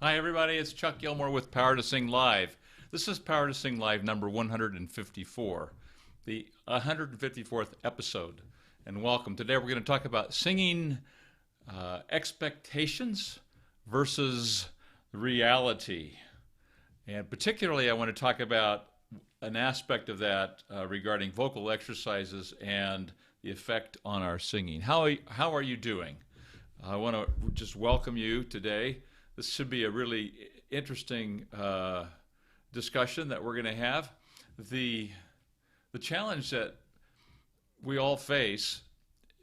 Hi, everybody. It's Chuck Gilmore with Power to Sing Live. This is Power to Sing Live number 154, the 154th episode. And welcome. Today we're going to talk about singing expectations versus reality. And particularly, I want to talk about an aspect of that regarding vocal exercises and the effect on our singing. How are you doing? I want to just welcome you today. This should be a really interesting discussion that we're going to have. The challenge that we all face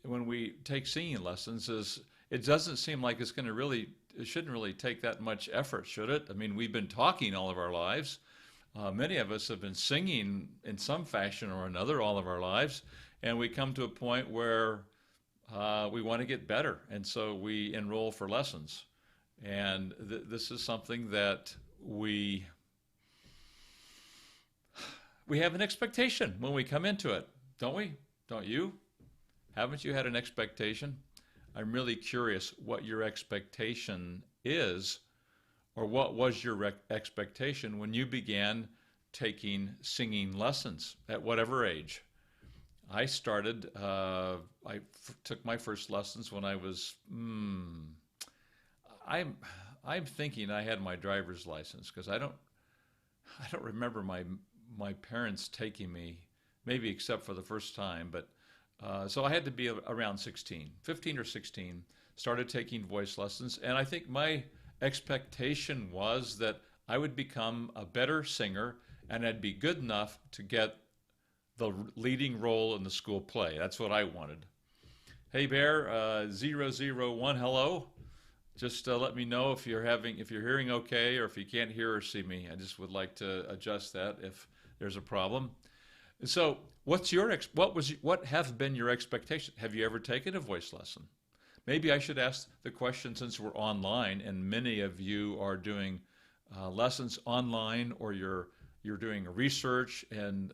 when we take singing lessons is it doesn't seem like it shouldn't really take that much effort, should it? I mean, we've been talking all of our lives. Many of us have been singing in some fashion or another all of our lives, and we come to a point where we want to get better, and so we enroll for lessons. And this is something that we have an expectation when we come into it, don't we? Don't you? Haven't you had an expectation? I'm really curious what your expectation is, or what was your expectation when you began taking singing lessons at whatever age. I took my first lessons when I was, I'm thinking I had my driver's license, because I don't remember my parents taking me, maybe except for the first time, but so I had to be around 16, 15 or 16, started taking voice lessons, and I think my expectation was that I would become a better singer and I'd be good enough to get the leading role in the school play. That's what I wanted. Hey Bear, 001, hello. Just let me know if you're hearing okay, or if you can't hear or see me. I just would like to adjust that if there's a problem. So, what have been your expectations? Have you ever taken a voice lesson? Maybe I should ask the question, since we're online and many of you are doing lessons online, or you're doing research, and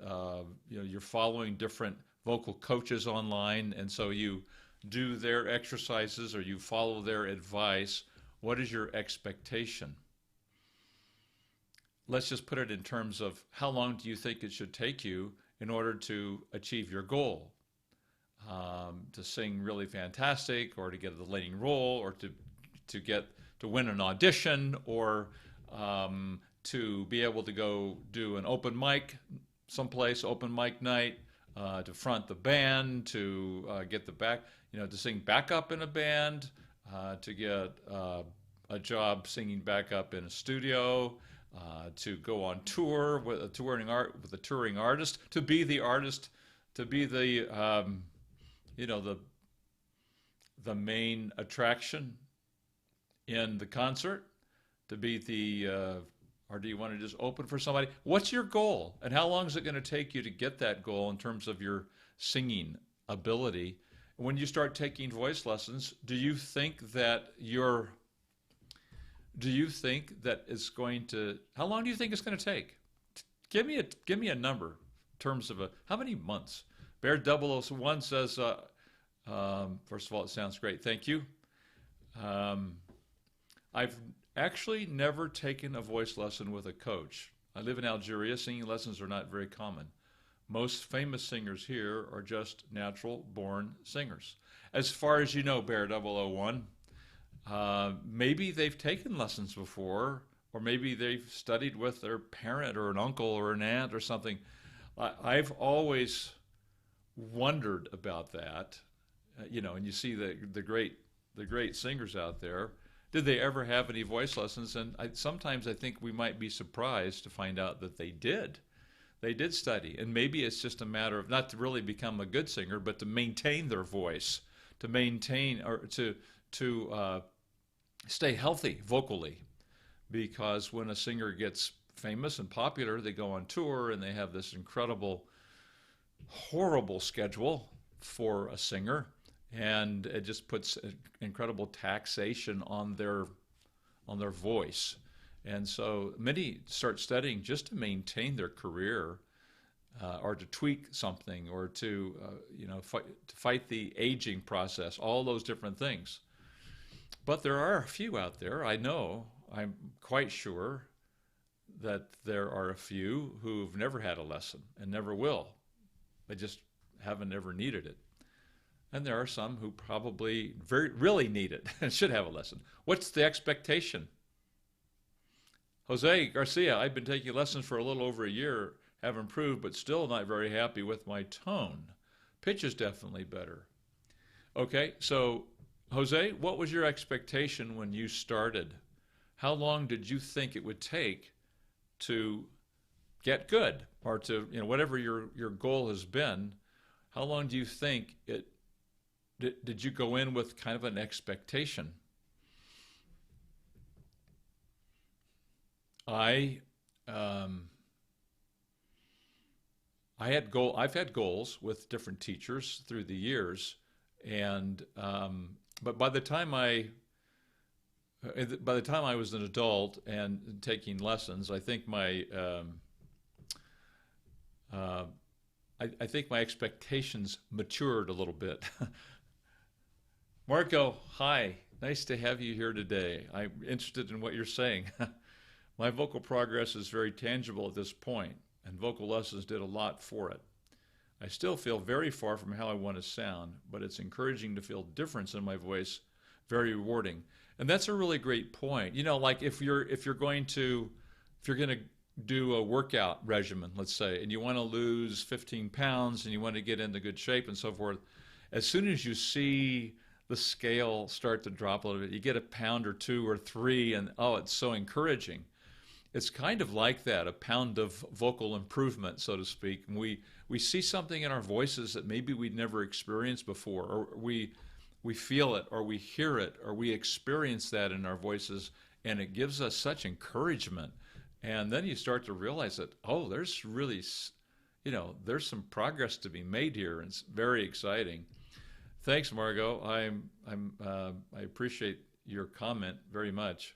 you're following different vocal coaches online, and so you do their exercises or you follow their advice. What is your expectation? Let's just put it in terms of how long do you think it should take you in order to achieve your goal? To sing really fantastic, or to get the leading role, or to win an audition, or to be able to go do an open mic someplace, open mic night, to front the band, to get to sing backup in a band, to get a job singing backup in a studio, to go on tour with a touring artist, to be the artist, to be the the main attraction in the concert, to be or do you want to just open for somebody? What's your goal, and how long is it going to take you to get that goal in terms of your singing ability? When you start taking voice lessons, do you think that how long do you think it's going to take? Give me a number in terms of how many months? Bear 001 says, first of all, it sounds great. Thank you. I've actually never taken a voice lesson with a coach. I live in Algeria. Singing lessons are not very common. Most famous singers here are just natural-born singers. As far as you know, Bear 001, maybe they've taken lessons before, or maybe they've studied with their parent or an uncle or an aunt or something. I've always wondered about that, and you see the great singers out there. Did they ever have any voice lessons? And sometimes I think we might be surprised to find out that they did. They did study, and maybe it's just a matter of not to really become a good singer, but to maintain their voice, to maintain or to stay healthy vocally. Because when a singer gets famous and popular, they go on tour and they have this incredible, horrible schedule for a singer, and it just puts incredible taxation on their voice. And so many start studying just to maintain their career, or to tweak something, or to fight the aging process, all those different things. But there are a few out there, I know, I'm quite sure that there are a few who've never had a lesson and never will. They just haven't ever needed it. And there are some who probably really need it and should have a lesson. What's the expectation? Jose Garcia, I've been taking lessons for a little over a year, have improved, but still not very happy with my tone. Pitch is definitely better. Okay, so Jose, what was your expectation when you started? How long did you think it would take to get good, or to, whatever your goal has been? How long do you think it did you go in with kind of an expectation? I've had goals with different teachers through the years, and but by the time I was an adult and taking lessons, I think I think my expectations matured a little bit. Marco, hi. Nice to have you here today. I'm interested in what you're saying. My vocal progress is very tangible at this point, and vocal lessons did a lot for it. I still feel very far from how I want to sound, but it's encouraging to feel difference in my voice, very rewarding. And that's a really great point. Like if you're going to do a workout regimen, let's say, and you want to lose 15 pounds and you want to get into good shape and so forth, as soon as you see the scale start to drop a little bit, you get a pound or 2 or 3, and oh, it's so encouraging. It's kind of like that, a pound of vocal improvement, so to speak. And we see something in our voices that maybe we'd never experienced before, or we feel it, or we hear it, or we experience that in our voices, and it gives us such encouragement. And then you start to realize that, oh, there's really, there's some progress to be made here, and it's very exciting. Thanks, Margot. I appreciate your comment very much.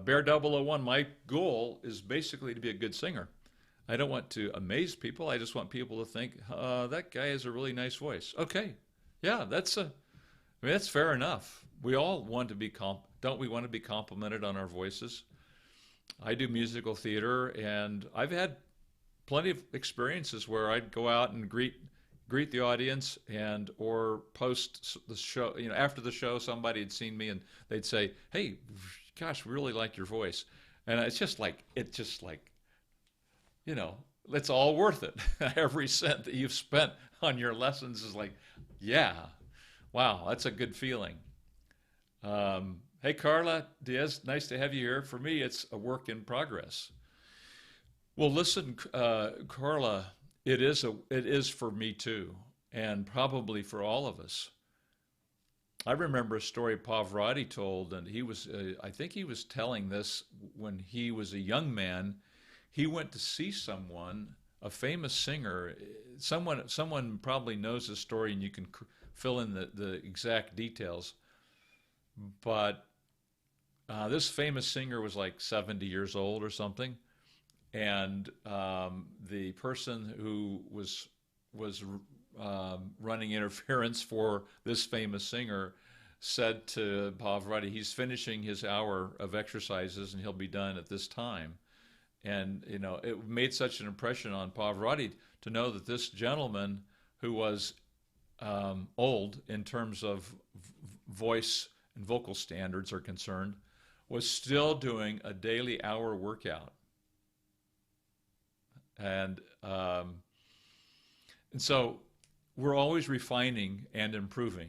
Bear 001, my goal is basically to be a good singer. I don't want to amaze people. I just want people to think, that guy has a really nice voice. Okay, yeah, that's fair enough. We all want to be don't we want to be complimented on our voices? I do musical theater, and I've had plenty of experiences where I'd go out and greet the audience, and or post the show. After the show, somebody had seen me and they'd say, "Hey, gosh, really like your voice," and it's just like it's all worth it. Every cent that you've spent on your lessons is like, yeah, wow, that's a good feeling. Hey, Carla Diaz, nice to have you here. For me, it's a work in progress. Well, listen, Carla, it is for me too, and probably for all of us. I remember a story Pavarotti told, and I think he was telling this when he was a young man. He went to see someone, a famous singer. Someone probably knows the story, and you can fill in the exact details. But this famous singer was like 70 years old or something, and the person who was running interference for this famous singer said to Pavarotti, he's finishing his hour of exercises and he'll be done at this time. And, it made such an impression on Pavarotti to know that this gentleman, who was old in terms of voice and vocal standards are concerned, was still doing a daily hour workout. And so we're always refining and improving.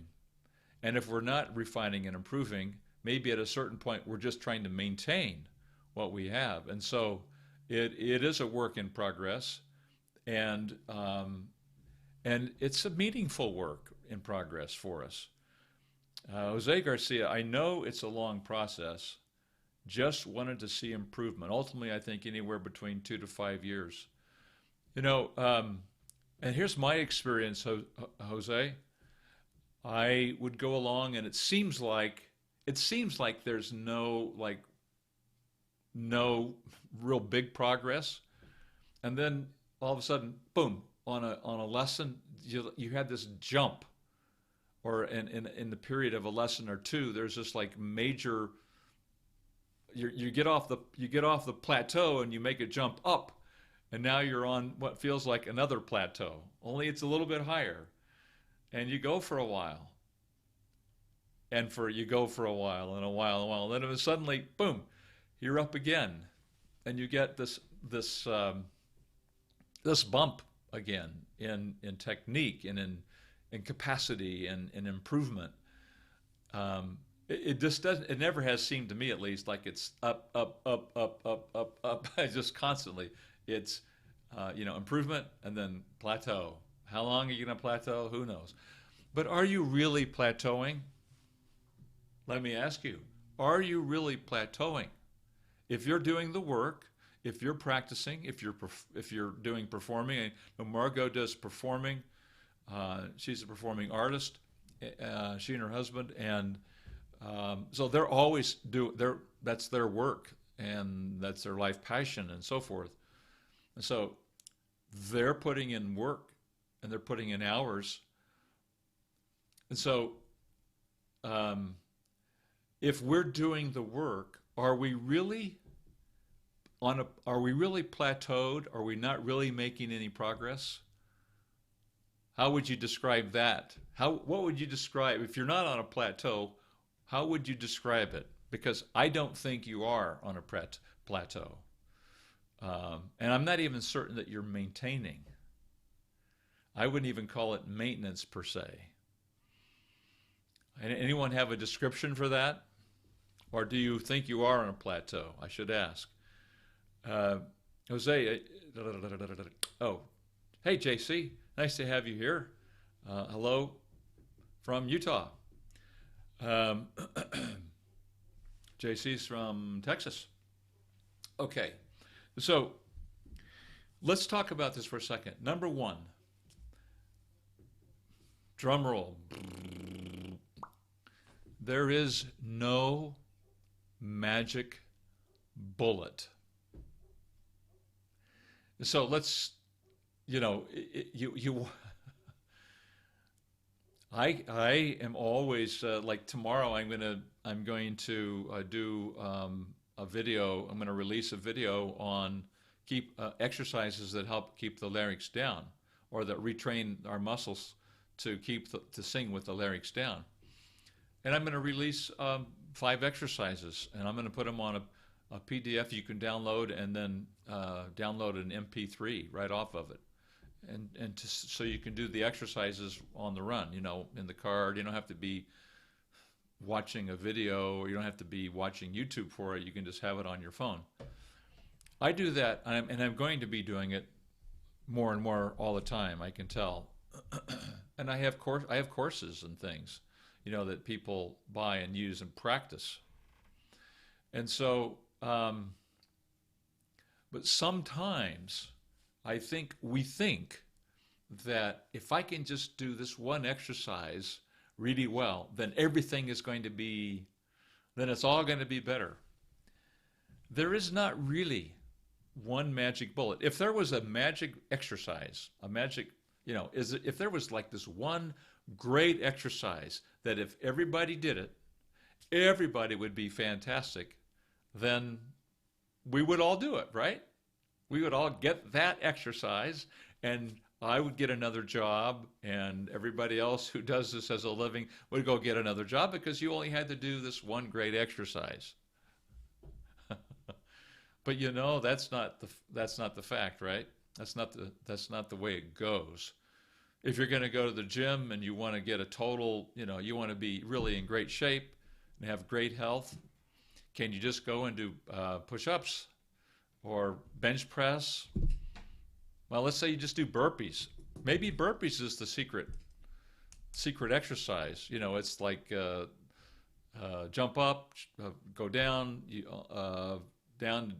And if we're not refining and improving, maybe at a certain point we're just trying to maintain what we have. And so it is a work in progress, and it's a meaningful work in progress for us. Jose Garcia, I know it's a long process. Just wanted to see improvement. Ultimately, I think anywhere between 2 to 5 years. And here's my experience, Jose. I would go along, and it seems like there's no real big progress, and then all of a sudden, boom! On a lesson, you had this jump, or in the period of a lesson or two, there's this like major, you get off the plateau and you make a jump up, and now you're on what feels like another plateau, only it's a little bit higher, and you go for a while, you go for a while and a while and a while, and then suddenly, boom, you're up again, and you get this bump again in technique and in capacity and in improvement. It just doesn't. It never has seemed to me, at least, like it's up, up, up, up, up, up, up, just constantly. It's improvement and then plateau. How long are you going to plateau? Who knows? But are you really plateauing? Let me ask you: are you really plateauing? If you're doing the work, if you're practicing, if you're doing performing, and Margot does performing. She's a performing artist. She and her husband, and so they're always that's their work, and that's their life passion, and so forth. And so they're putting in work, and they're putting in hours. And so if we're doing the work, are we really plateaued? Are we not really making any progress? How would you describe that? What would you describe, if you're not on a plateau, how would you describe it? Because I don't think you are on a plateau. And I'm not even certain that you're maintaining. I wouldn't even call it maintenance per se. Anyone have a description for that? Or do you think you are on a plateau? I should ask. Jose, hey JC, nice to have you here. Hello from Utah. JC's from Texas. Okay, so let's talk about this for a second. Number one, drum roll. There is no magic bullet. So let's, I am always like tomorrow. I'm going to do a video. I'm going to release a video on exercises that help keep the larynx down, or that retrain our muscles to sing with the larynx down. And I'm going to release 5 exercises, and I'm going to put them on a PDF you can download, and then download an MP3 right off of it, so you can do the exercises on the run. In the car. You don't have to be watching a video, or you don't have to be watching YouTube for it. You can just have it on your phone. I do that, and I'm going to be doing it more and more all the time. I can tell, and I have courses and things, that people buy and use and practice. And so, but sometimes we think that if I can just do this one exercise really well, then everything is going to be, then it's all going to be better. There is not really one magic bullet. If there was a magic exercise, if there was like this one great exercise that if everybody did it, everybody would be fantastic, then we would all do it, right? We would all get that exercise, and I would get another job, and everybody else who does this as a living would go get another job, because you only had to do this one great exercise. But that's not the fact, right? That's not the way it goes. If you're going to go to the gym and you want to get a total, you want to be really in great shape and have great health, can you just go and do push-ups or bench press? Well, let's say you just do burpees. Maybe burpees is the secret exercise. It's like jump up, go down, down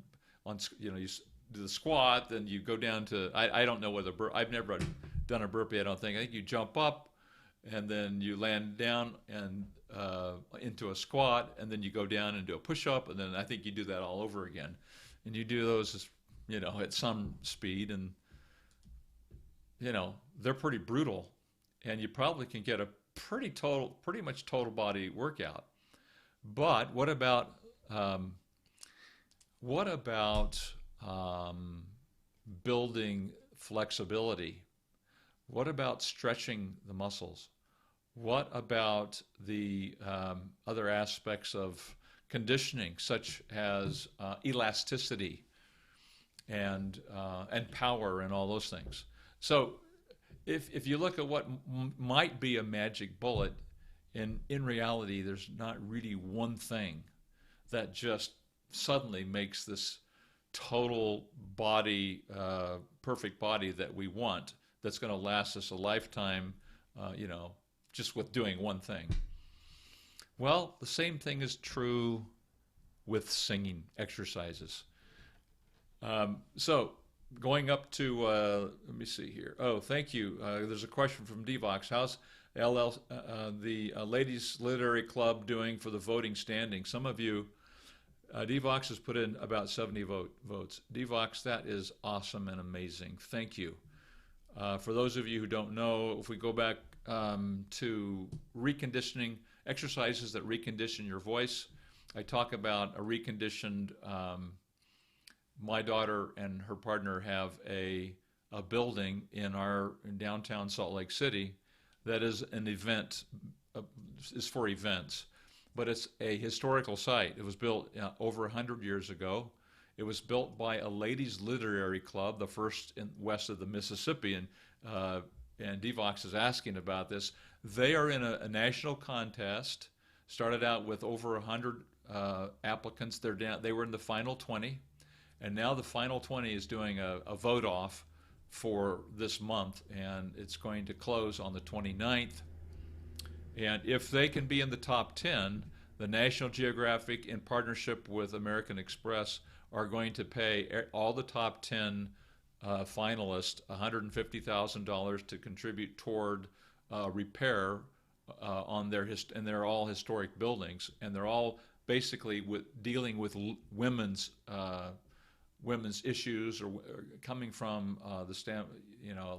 on, you do the squat, then you go down to, I don't know whether, I've never done a burpee, I don't think. I think you jump up, and then you land down and into a squat, and then you go down and do a push-up, and then I think you do that all over again. And you do those, at some speed, and, they're pretty brutal, and you probably can get a pretty much total body workout. But what about What about building flexibility? What about stretching the muscles? What about the other aspects of conditioning, such as elasticity and power and all those things? So, if you look at what might be a magic bullet, in reality, there's not really one thing that just suddenly makes this total body, perfect body that we want, that's going to last us a lifetime, just with doing one thing. Well, the same thing is true with singing exercises. So going up to, let me see here. Oh, thank you. There's a question from Devox. How's the Ladies Literary Club doing for the voting standing? Some of you, Devox has put in about 70 votes. Devox, that is awesome and amazing. Thank you. For those of you who don't know, if we go back to reconditioning, exercises that recondition your voice, I talk about a reconditioned, my daughter and her partner have a building in downtown Salt Lake City that is an event, is for events, but it's a historical site. It was built over 100 years ago. It was built by a ladies' literary club, the first west of the Mississippi, and Devox is asking about this. They are in a national contest. Started out with over 100 applicants. They were in the final 20, and now the final 20 is doing a vote off for this month, and it's going to close on the 29th. And if they can be in the top 10, the National Geographic, in partnership with American Express, are going to pay all the top 10 finalists $150,000 to contribute toward repair on and they're all historic buildings, and they're all basically dealing with women's issues, or coming from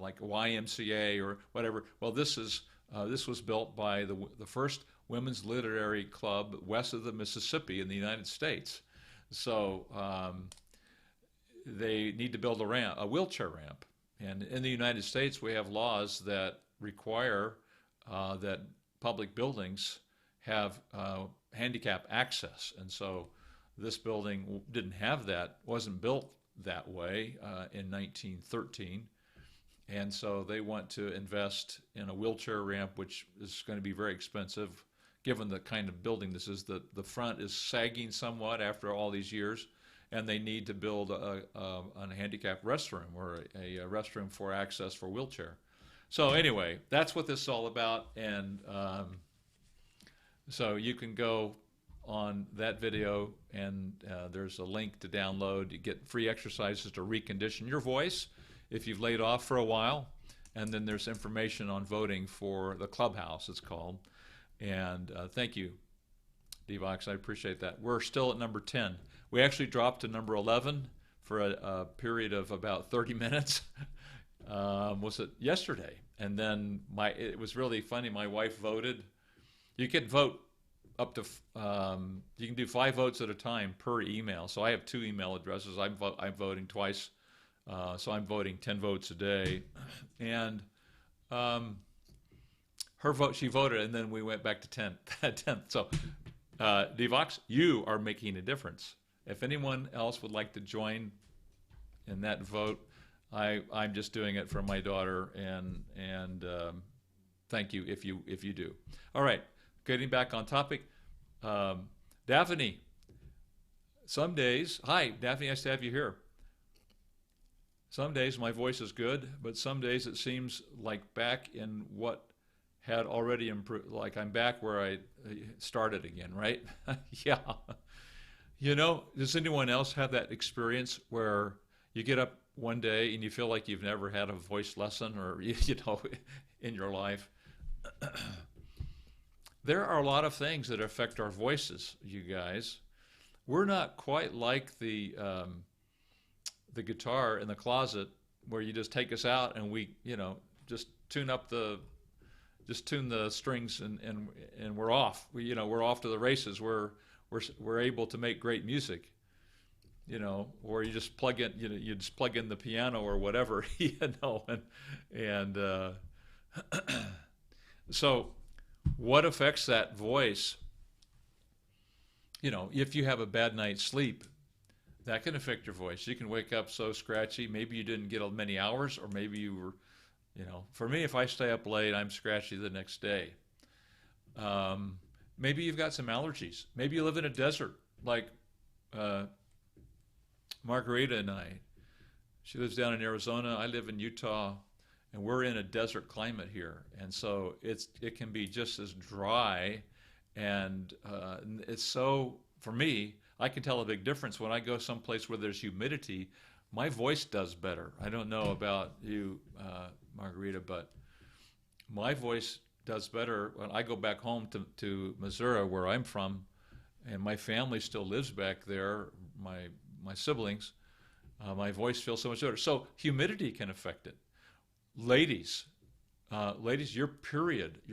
like YMCA or whatever. Well, this was built by the first women's literary club west of the Mississippi in the United States. So they need to build a wheelchair ramp. And in the United States, we have laws that require that public buildings have handicap access. And so this building didn't have that, wasn't built that way in 1913. And so they want to invest in a wheelchair ramp, which is going to be very expensive, given the kind of building this is. The front is sagging somewhat after all these years, and they need to build a handicapped restroom, or a restroom for access for wheelchair. So anyway, that's what this is all about, and so you can go on that video, and there's a link to download. You get free exercises to recondition your voice if you've laid off for a while, and then there's information on voting for the clubhouse, it's called. And thank you, Devox, I appreciate that. We're still at number 10. We actually dropped to number 11 for a period of about 30 minutes. Was it yesterday? And then it was really funny. My wife voted. You can vote up to, you can do 5 votes at a time per email. So I have 2 email addresses. I'm voting twice. So I'm voting 10 votes a day. And her vote, she voted, and then we went back to 10th. So Devox, you are making a difference. If anyone else would like to join in that vote, I'm just doing it for my daughter, and thank you if you do. All right, getting back on topic. Daphne, some days, hi Daphne, nice to have you here. Some days my voice is good, but some days it seems like back in what had already improved, like I'm back where I started again, right? Yeah. Does anyone else have that experience where you get up one day and you feel like you've never had a voice lesson, or in your life? There are a lot of things that affect our voices, you guys. We're not quite like the guitar in the closet, where you just take us out and we, just tune the strings and we're off. We're off to the races. We're able to make great music. or you just plug in, you just plug in the piano or whatever, and so what affects that voice? If you have a bad night's sleep, that can affect your voice. You can wake up so scratchy. Maybe you didn't get many hours, or maybe you were, for me, if I stay up late, I'm scratchy the next day. Maybe you've got some allergies. Maybe you live in a desert, like Margarita and I. She lives down in Arizona. I live in Utah, and we're in a desert climate here, and so it can be just as dry, and it's so, for me, I can tell a big difference when I go someplace where there's humidity. My voice does better. I don't know about you, Margarita, but my voice does better when I go back home to Missouri, where I'm from, and my family still lives back there, my siblings. My voice feels so much better. So humidity can affect it. Ladies, your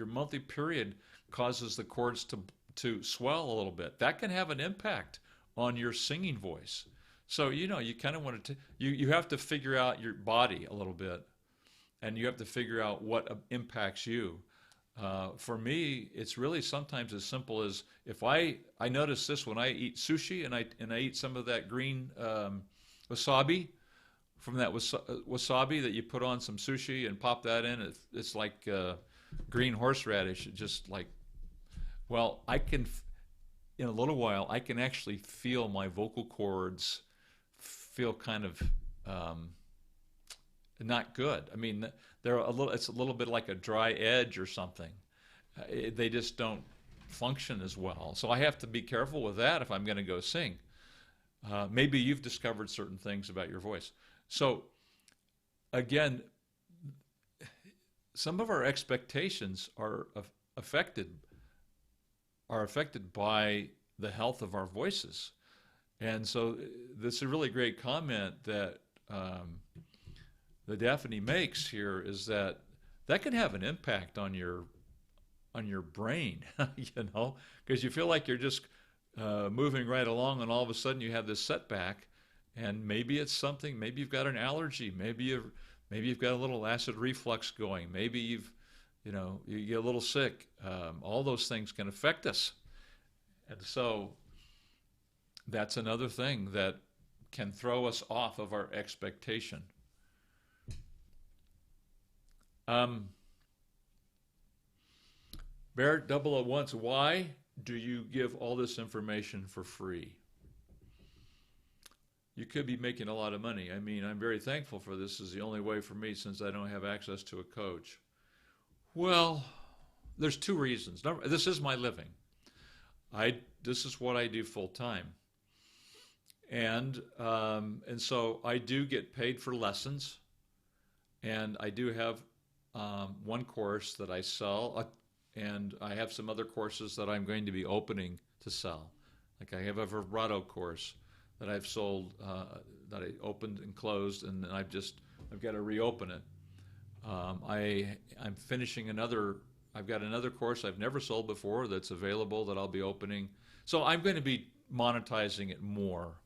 monthly period causes the cords to swell a little bit. That can have an impact on your singing voice. So you kind of want to you have to figure out your body a little bit, and you have to figure out what impacts you. For me, it's really sometimes as simple as, if I notice this when I eat sushi and I eat some of that green wasabi, from that wasabi that you put on some sushi and pop that in. It's like green horseradish. Just like, well, in a little while, I can actually feel my vocal cords feel kind of not good. I mean, it's a little bit like a dry edge or something. They just don't function as well. So I have to be careful with that if I'm going to go sing. Maybe you've discovered certain things about your voice. So again, some of our expectations are affected by the health of our voices. And so this is a really great comment that Daphne makes here, is that can have an impact on your brain, because you feel like you're just moving right along, and all of a sudden you have this setback, and maybe it's something. Maybe you've got an allergy. Maybe you've got a little acid reflux going. Maybe you get a little sick. All those things can affect us, and so that's another thing that can throw us off of our expectation. Bear 001, why do you give all this information for free? You could be making a lot of money. I mean, I'm very thankful for this. This is the only way for me, since I don't have access to a coach. Well, there's two reasons. This is my living. This is what I do full time. And so I do get paid for lessons, and I do have one course that I sell, and I have some other courses that I'm going to be opening to sell. Like I have a vibrato course that I've sold, that I opened and closed, and then I've got to reopen it. I'm finishing I've got another course I've never sold before that's available that I'll be opening. So I'm going to be monetizing it more.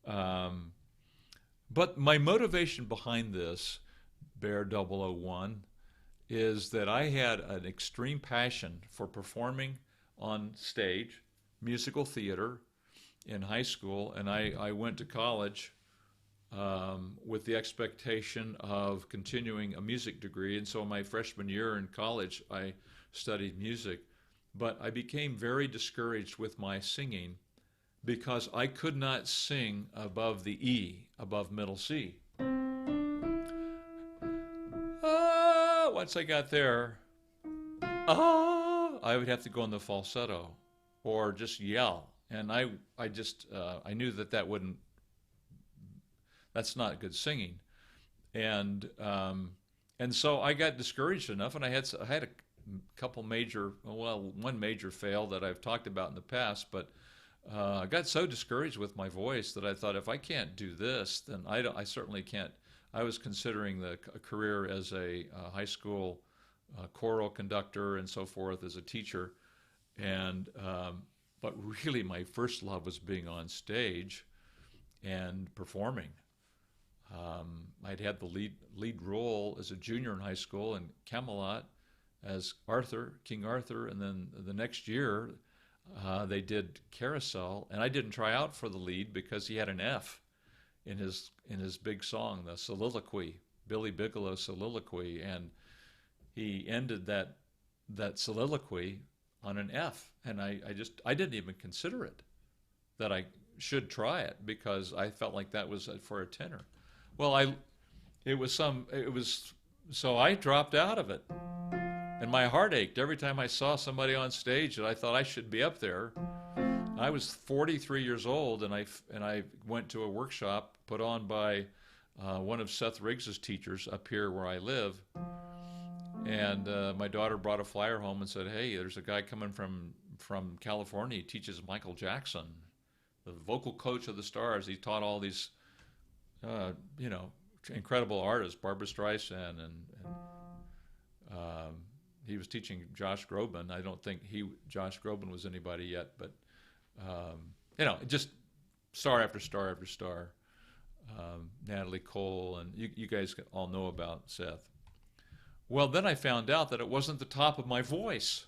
But my motivation behind this, Bear 001, is that I had an extreme passion for performing on stage, musical theater, in high school, and I went to college with the expectation of continuing a music degree. And so my freshman year in college, I studied music. But I became very discouraged with my singing because I could not sing above the E, above middle C. Once I got there, I would have to go in the falsetto or just yell. And I knew that's not good singing. And so I got discouraged enough, and I had a couple one major fail that I've talked about in the past, but I got so discouraged with my voice that I thought, if I can't do this, then I certainly can't. I was considering a career as a high school choral conductor and so forth, as a teacher, but really my first love was being on stage. and performing. I'd had the lead role as a junior in high school in Camelot as Arthur, King Arthur, and then the next year they did Carousel, and I didn't try out for the lead because he had an F in his big song, the soliloquy, Billy Bigalow soliloquy, and he ended that soliloquy on an F, and I didn't even consider it that I should try it because I felt like that was for a tenor. Well, so I dropped out of it, and my heart ached every time I saw somebody on stage that I thought I should be up there. I was 43 years old, and I went to a workshop put on by one of Seth Riggs's teachers up here where I live, and my daughter brought a flyer home and said, "Hey, there's a guy coming from California. He teaches Michael Jackson, the vocal coach of the stars. He taught all these, incredible artists, Barbra Streisand, and he was teaching Josh Groban. I don't think Josh Groban was anybody yet, but just star after star after star. Natalie Cole, and you guys all know about Seth. Well, then I found out that it wasn't the top of my voice.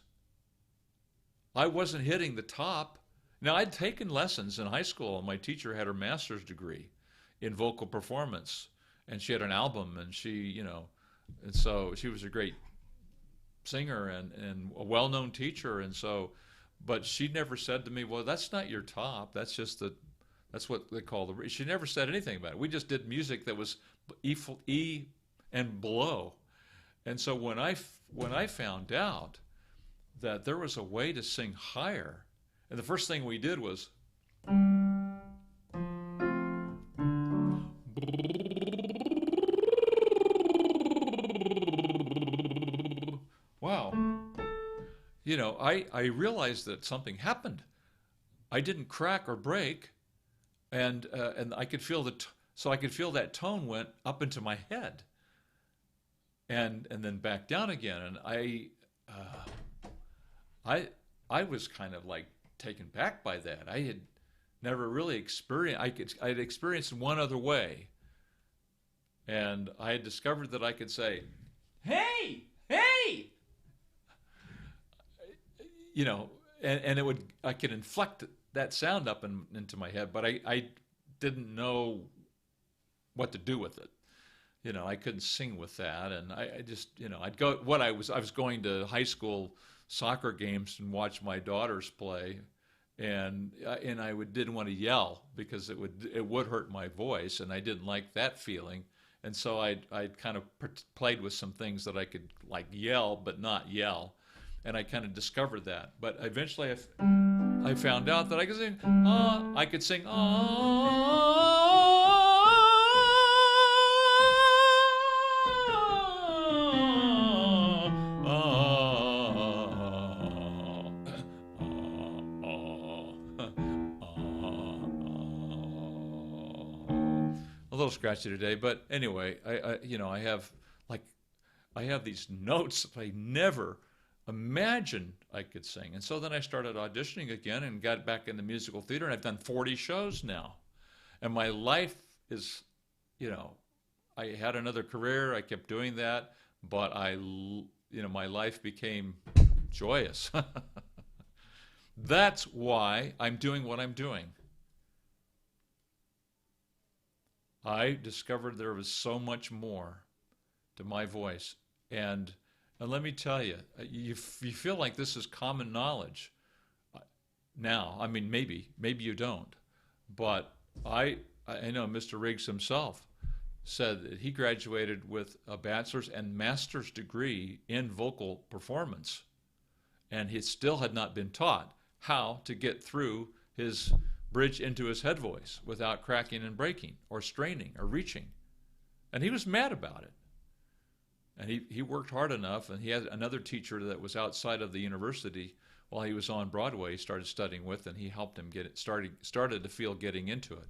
I wasn't hitting the top. Now, I'd taken lessons in high school, and my teacher had her master's degree in vocal performance, and she had an album, and and so she was a great singer and a well-known teacher, and so, but she never said to me, "Well, that's not your top. That's what they call the." She never said anything about it. We just did music that was E and below. And so when I found out that there was a way to sing higher, and the first thing we did was wow, I realized that something happened. I didn't crack or break, and I could feel that tone went up into my head. And then back down again, and I was kind of like taken back by that. I had never really experienced. I had experienced one other way, and I had discovered that I could say, "Hey, hey," and I could inflect that sound up into my head, but I didn't know what to do with it. I couldn't sing with that, and I just, I'd go. I was going to high school soccer games and watch my daughters play, and I didn't want to yell because it would hurt my voice, and I didn't like that feeling, and so I'd kind of played with some things that I could like yell but not yell, and I kind of discovered that. But eventually, I found out that I could sing. I could sing. A little scratchy today, but anyway, I have these notes that I never imagined I could sing, and so then I started auditioning again and got back in the musical theater, and I've done 40 shows now, and my life is, I had another career, I kept doing that, but my life became joyous. That's why I'm doing what I'm doing. I discovered there was so much more to my voice. And let me tell you, you feel like this is common knowledge now. I mean, maybe you don't. But I know Mr. Riggs himself said that he graduated with a bachelor's and master's degree in vocal performance. And he still had not been taught how to get through his bridge into his head voice without cracking and breaking or straining or reaching. And he was mad about it. And he worked hard enough, and he had another teacher that was outside of the university while he was on Broadway, he started studying with, and he helped him get it started to feel getting into it.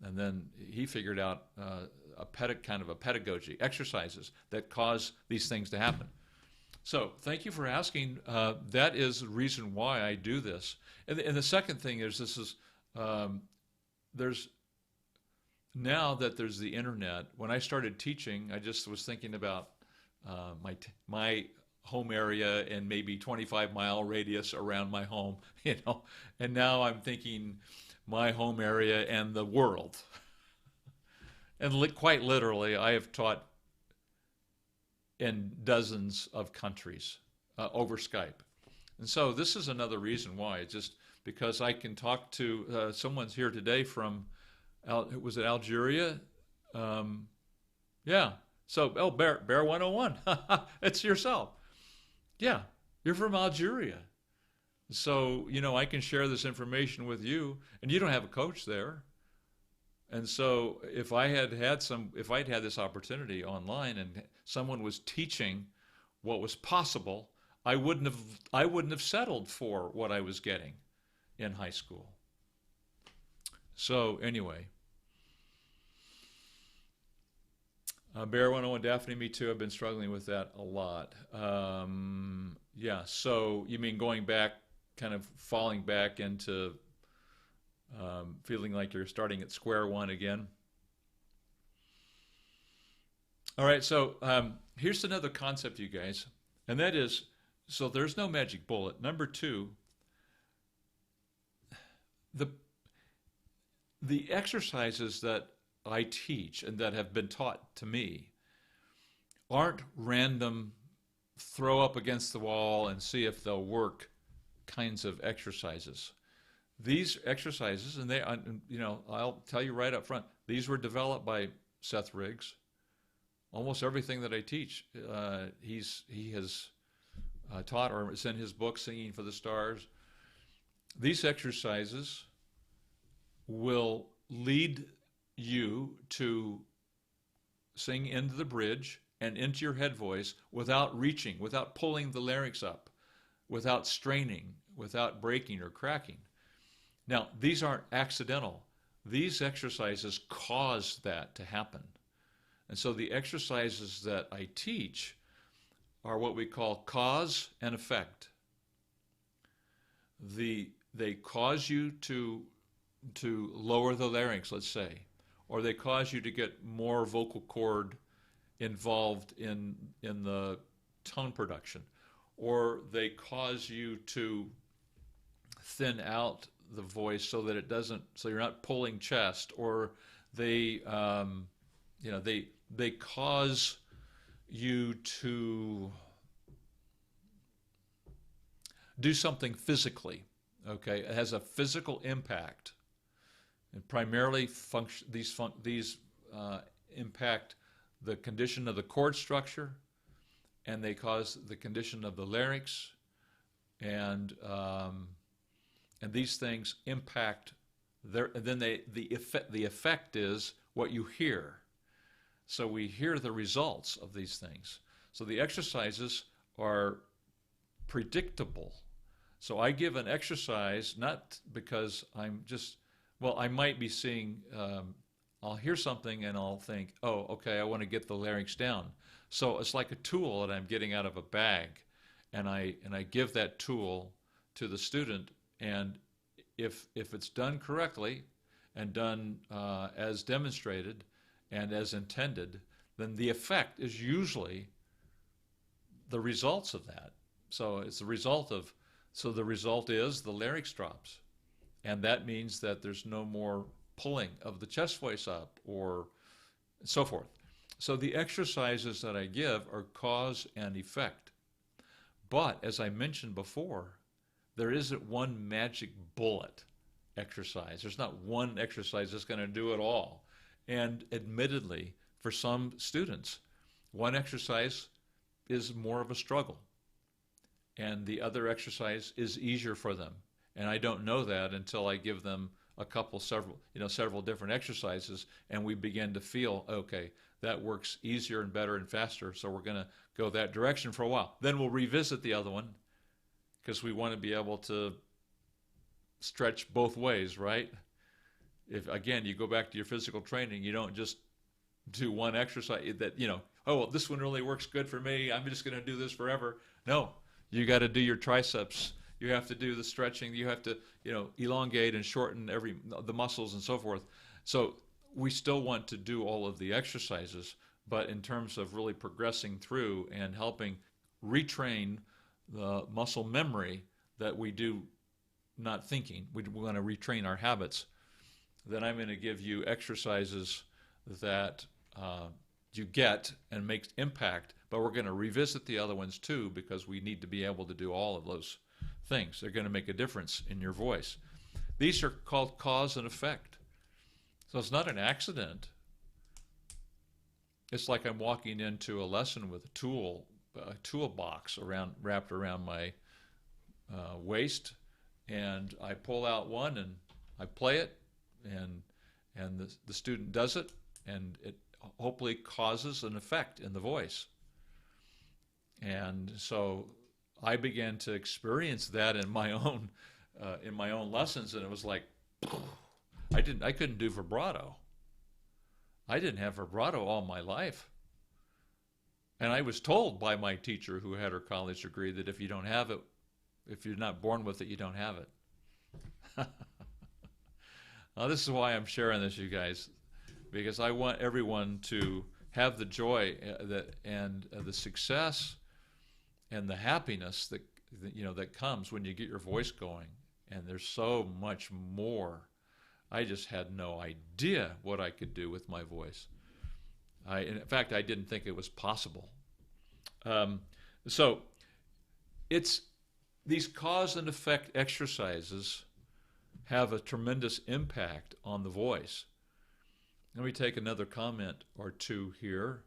And then he figured out kind of a pedagogy, exercises that cause these things to happen. So thank you for asking. That is the reason why I do this. And the second thing is there's now that there's the internet, when I started teaching, I just was thinking about my home area and maybe 25-mile radius around my home, and now I'm thinking my home area and the world. And quite literally, I have taught in dozens of countries over Skype. And so this is another reason why. It's just because I can talk to someone's here today from, was it Algeria? Yeah. So, Bear 101, it's yourself. Yeah, you're from Algeria. So, I can share this information with you, and you don't have a coach there. And so if I'd had this opportunity online and someone was teaching what was possible, I wouldn't have settled for what I was getting in high school. So anyway, Bear 101, Daphne, me too. I've been struggling with that a lot. Yeah, so you mean going back, kind of falling back into feeling like you're starting at square one again. All right, so here's another concept, you guys, and that is, so there's no magic bullet. Number two, the exercises that I teach and that have been taught to me aren't random throw up against the wall and see if they'll work kinds of exercises. These exercises, and I'll tell you right up front, these were developed by Seth Riggs. Almost everything that I teach, he has taught, or it's in his book, Singing for the Stars. These exercises will lead you to sing into the bridge and into your head voice without reaching, without pulling the larynx up, without straining, without breaking or cracking. Now, these aren't accidental. These exercises cause that to happen. And so the exercises that I teach are what we call cause and effect. They cause you to lower the larynx, let's say, or they cause you to get more vocal cord involved in the tone production, or they cause you to thin out the voice so that it doesn't, so you're not pulling chest, or they cause you to do something physically. Okay, it has a physical impact, and primarily these impact the condition of the cord structure, and they cause the condition of the larynx, and these things impact and then the effect is what you hear. So we hear the results of these things. So the exercises are predictable. So I give an exercise not because I might be seeing, I'll hear something and I'll think, oh, okay, I want to get the larynx down. So it's like a tool that I'm getting out of a bag, and I give that tool to the student, and if it's done correctly and done as demonstrated and as intended, then the effect is usually the results of that. So it's the result of, so the result is the larynx drops. And that means that there's no more pulling of the chest voice up or so forth. So the exercises that I give are cause and effect. But as I mentioned before, there isn't one magic bullet exercise. There's not one exercise that's going to do it all. And admittedly, for some students, one exercise is more of a struggle, and the other exercise is easier for them. And I don't know that until I give them several different exercises, and we begin to feel, okay, that works easier and better and faster, so we're going to go that direction for a while. Then we'll revisit the other one, because we want to be able to stretch both ways, right? If, again, you go back to your physical training, you don't just do one exercise that, oh, well, this one really works good for me, I'm just going to do this forever. No, you got to do your triceps. You have to do the stretching. You have to, elongate and shorten the muscles and so forth. So we still want to do all of the exercises, but in terms of really progressing through and helping retrain the muscle memory that we do not thinking, we want to retrain our habits, then I'm going to give you exercises that you get and makes impact, but we're going to revisit the other ones too, because we need to be able to do all of those things. They're going to make a difference in your voice. These are called cause and effect. So it's not an accident. It's like I'm walking into a lesson with a toolbox wrapped around my waist, and I pull out one and I play it, and the student does it, and it hopefully causes an effect in the voice. And so I began to experience that in my own lessons, and it was like I couldn't do vibrato. I didn't have vibrato all my life. And I was told by my teacher, who had her college degree, that if you don't have it, if you're not born with it, you don't have it. Now, this is why I'm sharing this, you guys, because I want everyone to have the joy and the success and the happiness that comes when you get your voice going. And there's so much more. I just had no idea what I could do with my voice. In fact, I didn't think it was possible. So it's these cause and effect exercises have a tremendous impact on the voice. Let me take another comment or two here.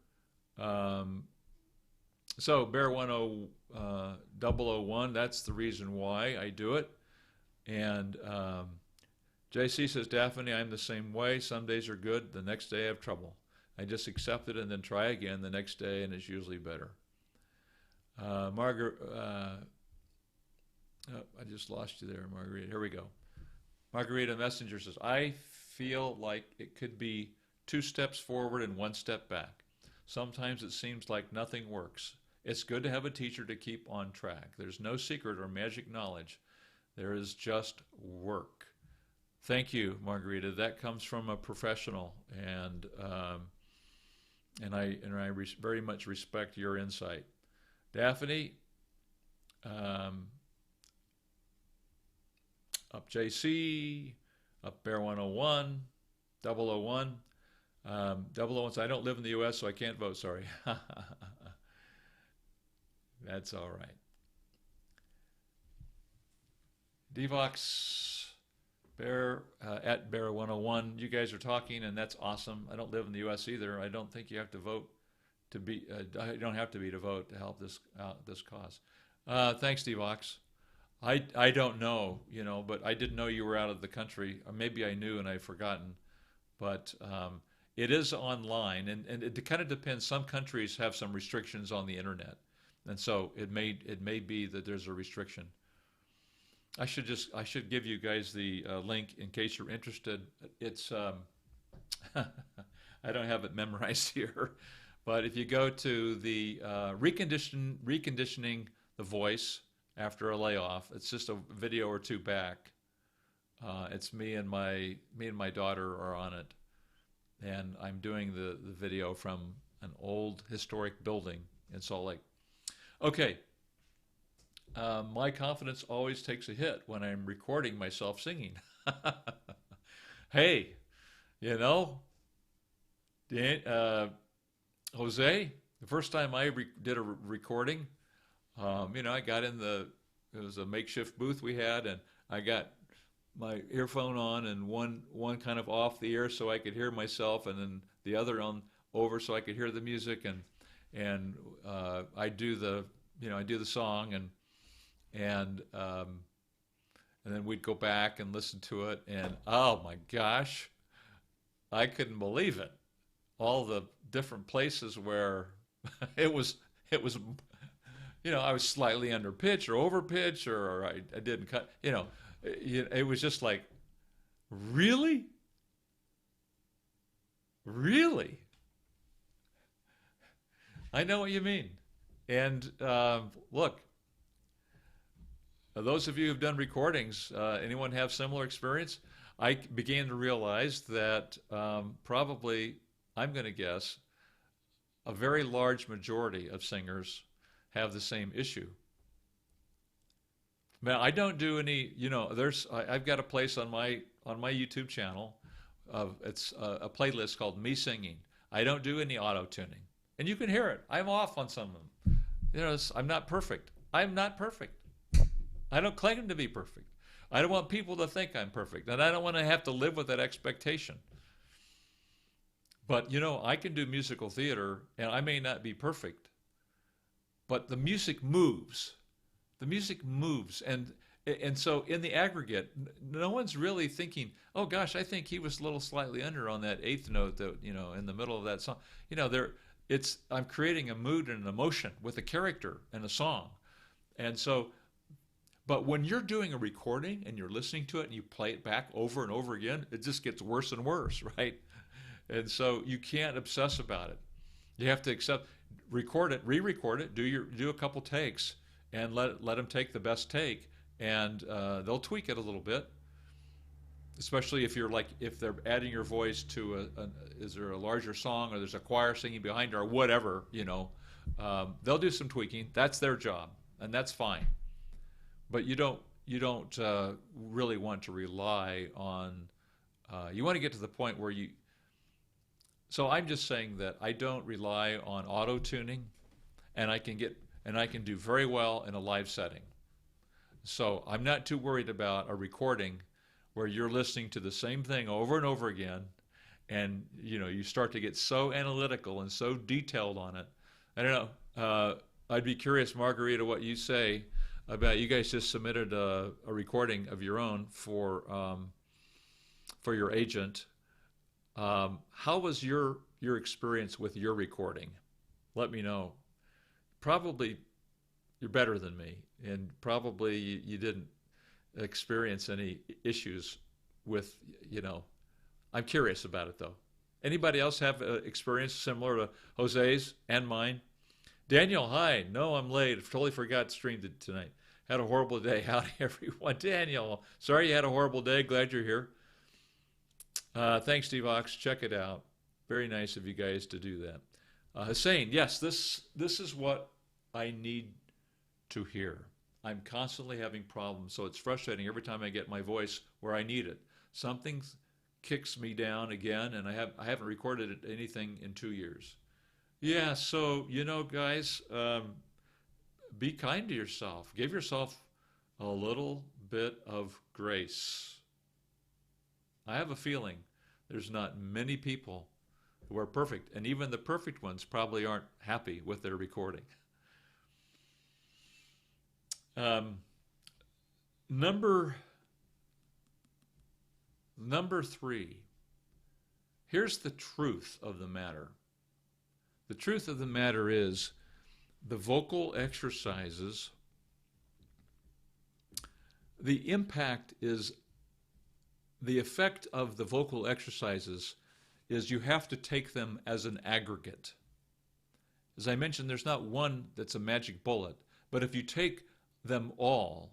So Bear 001, that's the reason why I do it. And JC says, Daphne, I'm the same way. Some days are good. The next day I have trouble. I just accept it and then try again the next day, and it's usually better. Margaret, I just lost you there, Margarita. Here we go. Margarita Messenger says, I feel like it could be 2 steps forward and 1 step back. Sometimes it seems like nothing works. It's good to have a teacher to keep on track. There's no secret or magic knowledge. There is just work. Thank you, Margarita. That comes from a professional, and I very much respect your insight. Daphne, up JC, up Bear 101, 001. 001 says, I don't live in the U.S., so I can't vote. Sorry. That's all right. Devox, Bear, at Bear 101, you guys are talking, and that's awesome. I don't live in the U.S. either. I don't think you have to vote to be. You don't have to be to vote to help this cause. Thanks, Devox. I don't know, but I didn't know you were out of the country. Or maybe I knew and I've forgotten. But it is online, and it kind of depends. Some countries have some restrictions on the internet, and so it may be that there's a restriction. I should give you guys the link in case you're interested. It's I don't have it memorized here, but if you go to the reconditioning the voice after a layoff, it's just a video or 2 back. It's me and my daughter are on it, and I'm doing the video from an old historic building in Salt Lake. Okay. My confidence always takes a hit when I'm recording myself singing. Hey, Jose, the first time I did a recording, I got it was a makeshift booth we had, and I got my earphone on and one kind of off the ear so I could hear myself, and then the other on over so I could hear the music, and I do the song, and then we'd go back and listen to it, and oh my gosh, I couldn't believe it. All the different places where it was, I was slightly under pitch or over pitch, or I didn't cut, it was just like, really? Really? I know what you mean. And look, those of you who've done recordings, anyone have similar experience? I began to realize that probably, I'm going to guess, a very large majority of singers have the same issue. Now, I don't do any, I've got a place on my YouTube channel of it's a playlist called Me Singing. I don't do any auto tuning, and you can hear it. I'm off on some of them. I'm not perfect. I'm not perfect. I don't claim to be perfect. I don't want people to think I'm perfect, and I don't want to have to live with that expectation. But I can do musical theater, and I may not be perfect, but the music moves. The music moves, and so in the aggregate, no one's really thinking, oh gosh, I think he was a little slightly under on that eighth note that in the middle of that song. I'm creating a mood and an emotion with a character and a song, and so. But when you're doing a recording and you're listening to it and you play it back over and over again, it just gets worse and worse, right? And so you can't obsess about it. You have to record it, re-record it, do a couple takes, and let them take the best take, and they'll tweak it a little bit. Especially if they're adding your voice to is there a larger song or there's a choir singing behind her or whatever, they'll do some tweaking. That's their job, and that's fine. But you don't really want to rely on. You want to get to the point where you. So I'm just saying that I don't rely on auto tuning, and I can do very well in a live setting. So I'm not too worried about a recording where you're listening to the same thing over and over again, and you start to get so analytical and so detailed on it. I don't know. I'd be curious, Margarita, what you say about you guys just submitted a recording of your own for your agent. How was your experience with your recording? Let me know. Probably you're better than me, and probably you didn't experience any issues with, I'm curious about it though. Anybody else have experience similar to Jose's and mine? Daniel, hi. No, I'm late. I totally forgot to stream it tonight. Had a horrible day. Howdy, everyone. Daniel, sorry you had a horrible day. Glad you're here. Thanks, Steve Ox. Check it out. Very nice of you guys to do that. Hussein, yes, this is what I need to hear. I'm constantly having problems, so it's frustrating every time I get my voice where I need it. Something kicks me down again, and I haven't recorded anything in 2 years. Yeah, so guys, be kind to yourself. Give yourself a little bit of grace. I have a feeling there's not many people who are perfect, and even the perfect ones probably aren't happy with their recording. Number 3. Here's the truth of the matter. The truth of the matter is the vocal exercises, the impact is, the effect of the vocal exercises is you have to take them as an aggregate. As I mentioned, there's not one that's a magic bullet, but if you take them all,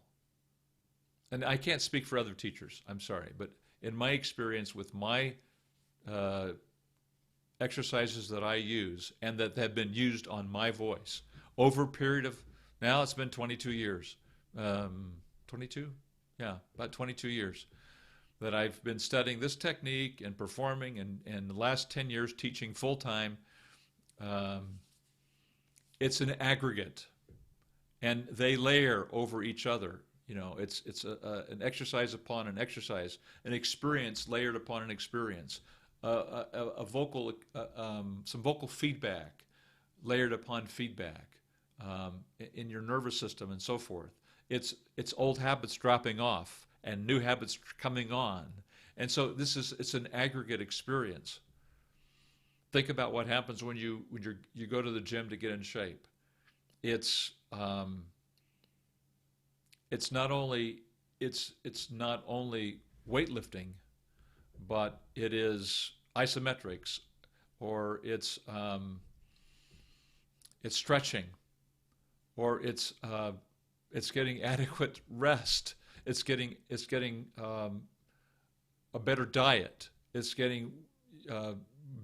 and I can't speak for other teachers, I'm sorry, but in my experience with my exercises that I use and that have been used on my voice over a period of, now it's been 22 years. 22? Yeah, about 22 years that I've been studying this technique and performing, and the last 10 years teaching full-time. It's an aggregate, and they layer over each other. It's an exercise upon an exercise, an experience layered upon an experience, a vocal, some vocal feedback layered upon feedback in your nervous system and so forth. It's old habits dropping off and new habits coming on, and so it's an aggregate experience. Think about what happens when you go to the gym to get in shape. It's not only weightlifting, but it is isometrics, or it's stretching, or it's getting adequate rest. It's getting a better diet. It's getting uh,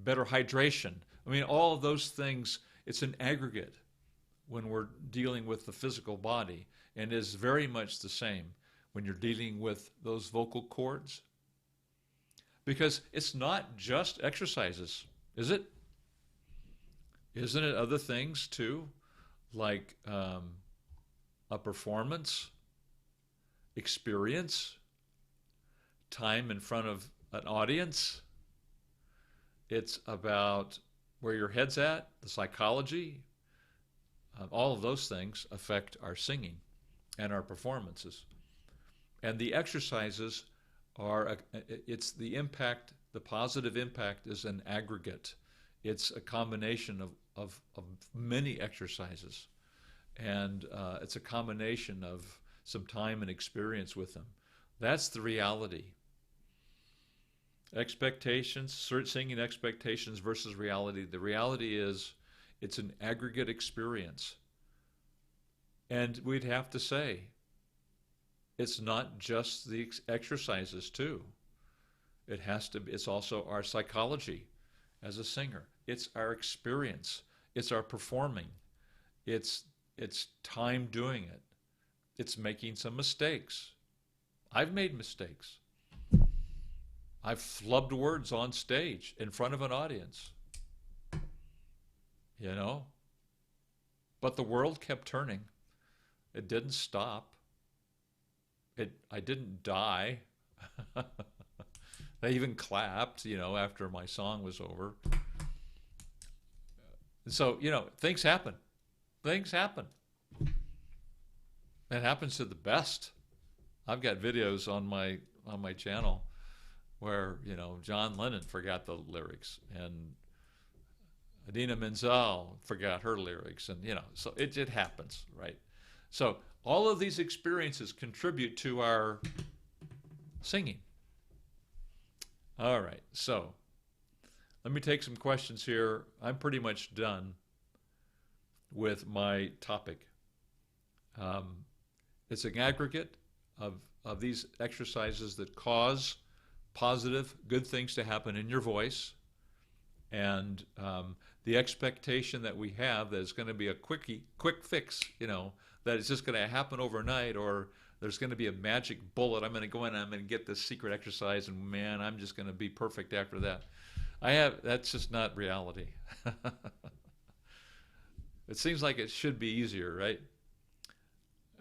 better hydration. I mean, all of those things, it's an aggregate when we're dealing with the physical body, and is very much the same when you're dealing with those vocal cords. Because it's not just exercises, is it? Isn't it other things too, like a performance, experience, time in front of an audience? It's about where your head's at, the psychology. All of those things affect our singing and our performances. And the exercises are, it's the impact, the positive impact is an aggregate. It's a combination of many exercises. And it's a combination of some time and experience with them. That's the reality. Expectations, singing expectations versus reality. The reality is it's an aggregate experience. And we'd have to say, it's not just the exercises too. It has to be, it's also our psychology as a singer. It's our experience. It's our performing. It's time doing it. It's making some mistakes. I've made mistakes. I've flubbed words on stage in front of an audience. You know? But the world kept turning. It didn't stop. I didn't die. They even clapped, after my song was over. So, things happen. Things happen. It happens to the best. I've got videos on my channel where, John Lennon forgot the lyrics and Idina Menzel forgot her lyrics, and so it happens, right? So all of these experiences contribute to our singing. All right, so let me take some questions here. I'm pretty much done with my topic. It's an aggregate of these exercises that cause positive, good things to happen in your voice, and the expectation that we have that it's going to be a quick fix, that it's just going to happen overnight, or there's going to be a magic bullet. I'm going to go in and I'm going to get this secret exercise, and man, I'm just going to be perfect after that. That's just not reality. It seems like it should be easier, right?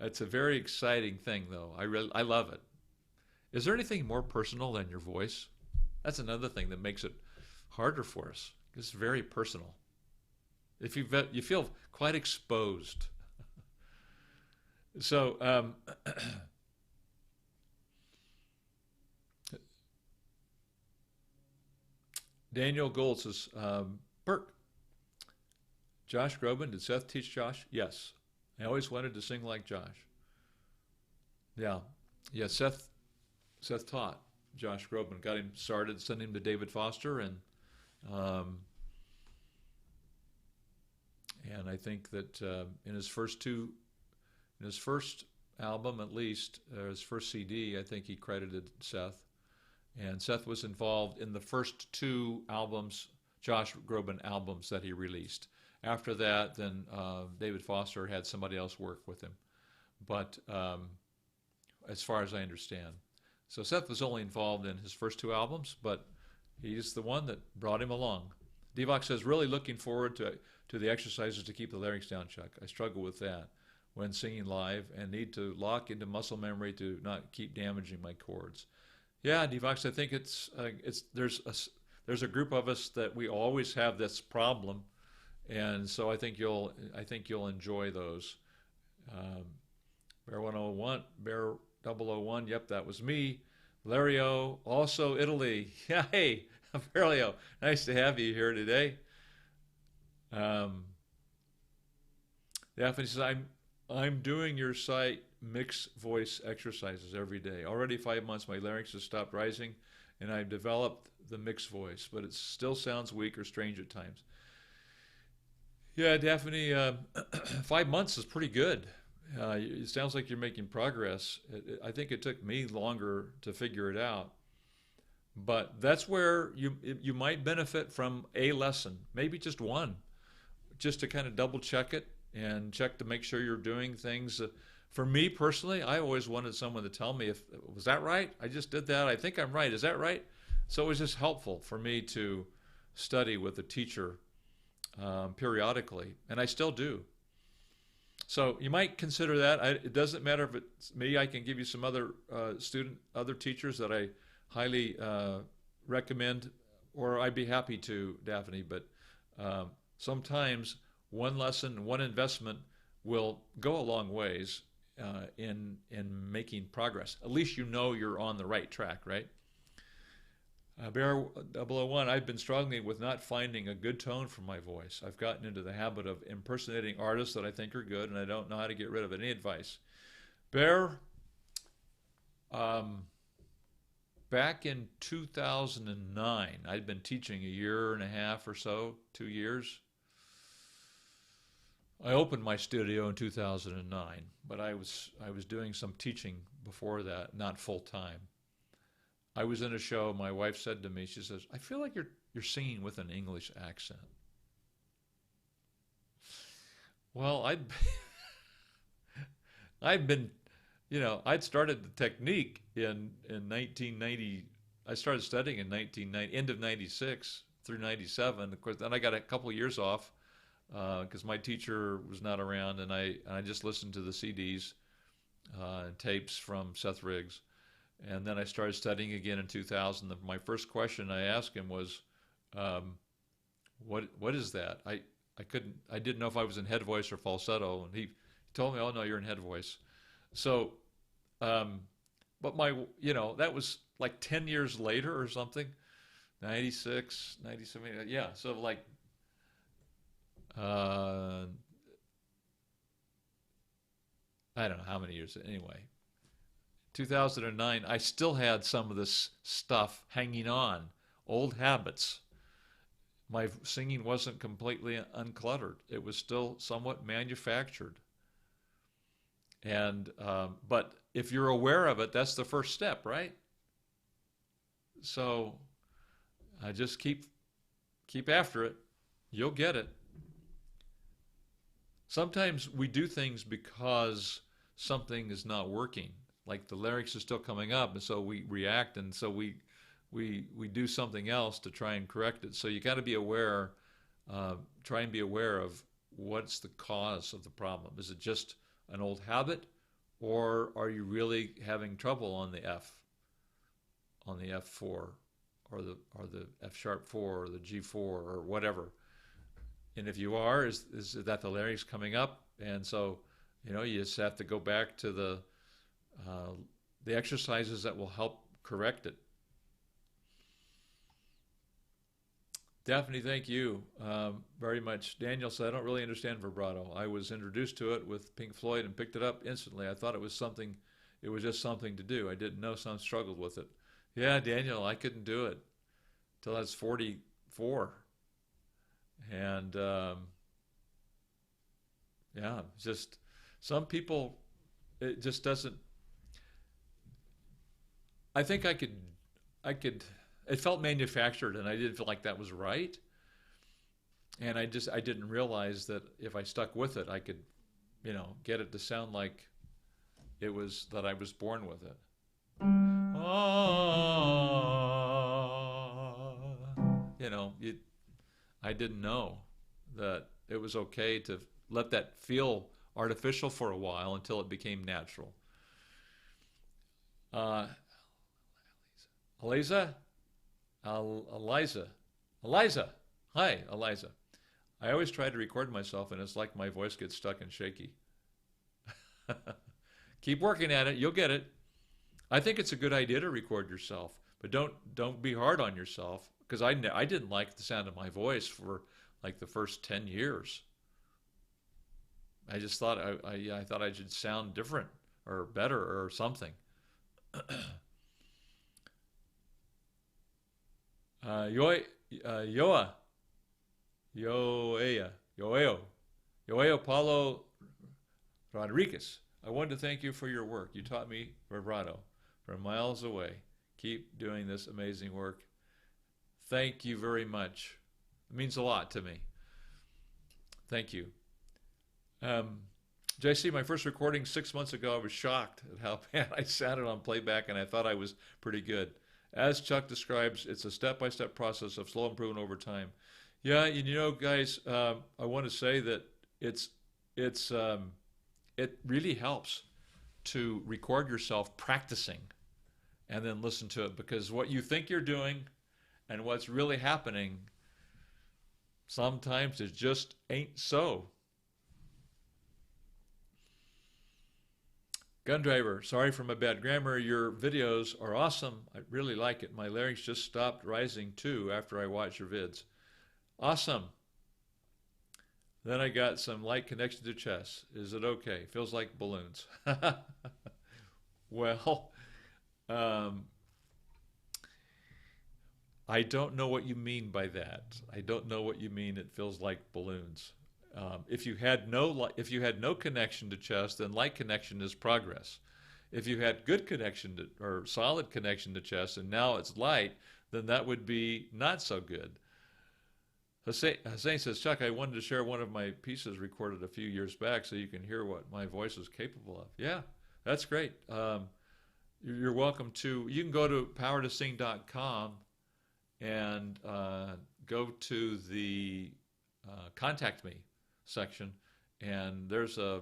It's a very exciting thing, though. I love it. Is there anything more personal than your voice? That's another thing that makes it harder for us. It's very personal. If you feel quite exposed. So Daniel Gold says, Bert, Josh Groban, did Seth teach Josh? Yes. I always wanted to sing like Josh. Yeah. Seth taught Josh Groban, got him started, sent him to David Foster, and I think that in his first album, at least, his first CD, I think he credited Seth. And Seth was involved in the first 2 albums, Josh Groban albums that he released. After that, then David Foster had somebody else work with him. But as far as I understand. So Seth was only involved in his first 2 albums, but he's the one that brought him along. Devok says, really looking forward to the exercises to keep the larynx down, Chuck. I struggle with that when singing live and need to lock into muscle memory to not keep damaging my cords. Yeah, Devox, I think there's a group of us that we always have this problem, and so I think you'll enjoy those. Bear 101, Bear 001, yep, that was me. Valerio, also Italy. Yeah, hey, Valerio, nice to have you here today. Daphne says, I'm doing your site mixed voice exercises every day. Already 5 months, my larynx has stopped rising, and I've developed the mixed voice, but it still sounds weak or strange at times. Yeah, Daphne, 5 months is pretty good. It sounds like you're making progress. I think it took me longer to figure it out. But that's where you might benefit from a lesson, maybe just one, just to kind of double check it and check to make sure you're doing things. For me personally, I always wanted someone to tell me, if was that right? I just did that. I think I'm right. Is that right? So it was just helpful for me to study with a teacher periodically, and I still do. So you might consider that. It doesn't matter if it's me. I can give you some other other teachers that I highly recommend, or I'd be happy to, Daphne. But sometimes one lesson, one investment will go a long ways in making progress. At least you know you're on the right track, right? Bear 001, I've been struggling with not finding a good tone for my voice. I've gotten into the habit of impersonating artists that I think are good, and I don't know how to get rid of it. Any advice? Bear, back in 2009, I'd been teaching a year and a half or so, 2 years. I opened my studio in 2009, but I was doing some teaching before that, not full time. I was in a show. My wife said to me, she says, "I feel like you're singing with an English accent." Well, I'd been, I'd started the technique in 1990. I started studying in 1990, end of 96 through 97. Of course, then I got a couple of years off because my teacher was not around, and I just listened to the CDs and tapes from Seth Riggs. And then I started studying again in 2000. My first question I asked him was, "What is that?" I didn't know if I was in head voice or falsetto, and he told me, "Oh no, you're in head voice." So, but that was like 10 years later or something, 96, 97, yeah. So like, I don't know how many years anyway. 2009, I still had some of this stuff hanging on, old habits. My singing wasn't completely uncluttered. It was still somewhat manufactured. And but if you're aware of it, that's the first step, right? So I just keep after it. You'll get it. Sometimes we do things because something is not working. Like the lyrics are still coming up, and so we react, and so we do something else to try and correct it. So you got to be aware, try and be aware of what's the cause of the problem. Is it just an old habit, or are you really having trouble on the F4, or the F sharp 4, or the G4, or whatever? And if you are, is that the lyrics coming up? And so you just have to go back to the exercises that will help correct it. Daphne, thank you very much. Daniel said, "I don't really understand vibrato. I was introduced to it with Pink Floyd and picked it up instantly. I thought it was just something to do. I didn't know some struggled with it." Yeah, Daniel, I couldn't do it till I was 44. And yeah, just some people, it just doesn't. I think I could, it felt manufactured, and I didn't feel like that was right. And I didn't realize that if I stuck with it, I could, get it to sound like it was, that I was born with it. I didn't know that it was okay to let that feel artificial for a while until it became natural. Eliza? Eliza. Hi, Eliza. I always try to record myself, and it's like my voice gets stuck and shaky. Keep working at it. You'll get it. I think it's a good idea to record yourself, but don't be hard on yourself, because I didn't like the sound of my voice for like the first 10 years. I just thought I thought I should sound different or better or something. Yoa, Yoeo Paulo Rodriguez. I wanted to thank you for your work. You taught me vibrato from miles away. Keep doing this amazing work. Thank you very much. It means a lot to me. Thank you. JC, my first recording 6 months ago, I was shocked at how bad I sounded on playback, and I thought I was pretty good. As Chuck describes, it's a step-by-step process of slow improvement over time. Yeah, you know, guys, I want to say that it really helps to record yourself practicing and then listen to it, because what you think you're doing and what's really happening sometimes it just ain't so. Gun driver, sorry for my bad grammar. Your videos are awesome. I really like it. My larynx just stopped rising too after I watched your vids. Awesome. Then I got some light connection to chest. Is it okay? Feels like balloons. Well, I don't know what you mean by that. I don't know what you mean. It feels like balloons. If you had no connection to chest, then light connection is progress. If you had good connection to, or solid connection to chest, and now it's light, then that would be not so good. Hussein says, Chuck, I wanted to share one of my pieces recorded a few years back so you can hear what my voice is capable of. Yeah, that's great. You're welcome to. You can go to powertosing.com and go to the contact me section, and there's a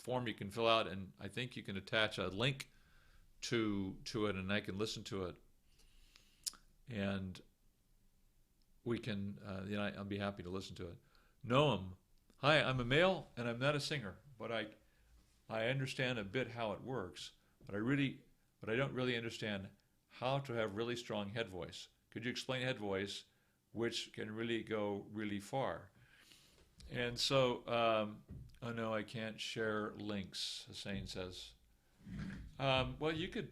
form you can fill out, and I think you can attach a link to it, and I can listen to it, and we can I'll be happy to listen to it. Noam, hi, I'm a male and I'm not a singer, but I understand a bit how it works, but I don't really understand how to have really strong head voice. Could you explain head voice, which can really go really far? And so, oh no, I can't share links, Hussein says. Well, you could,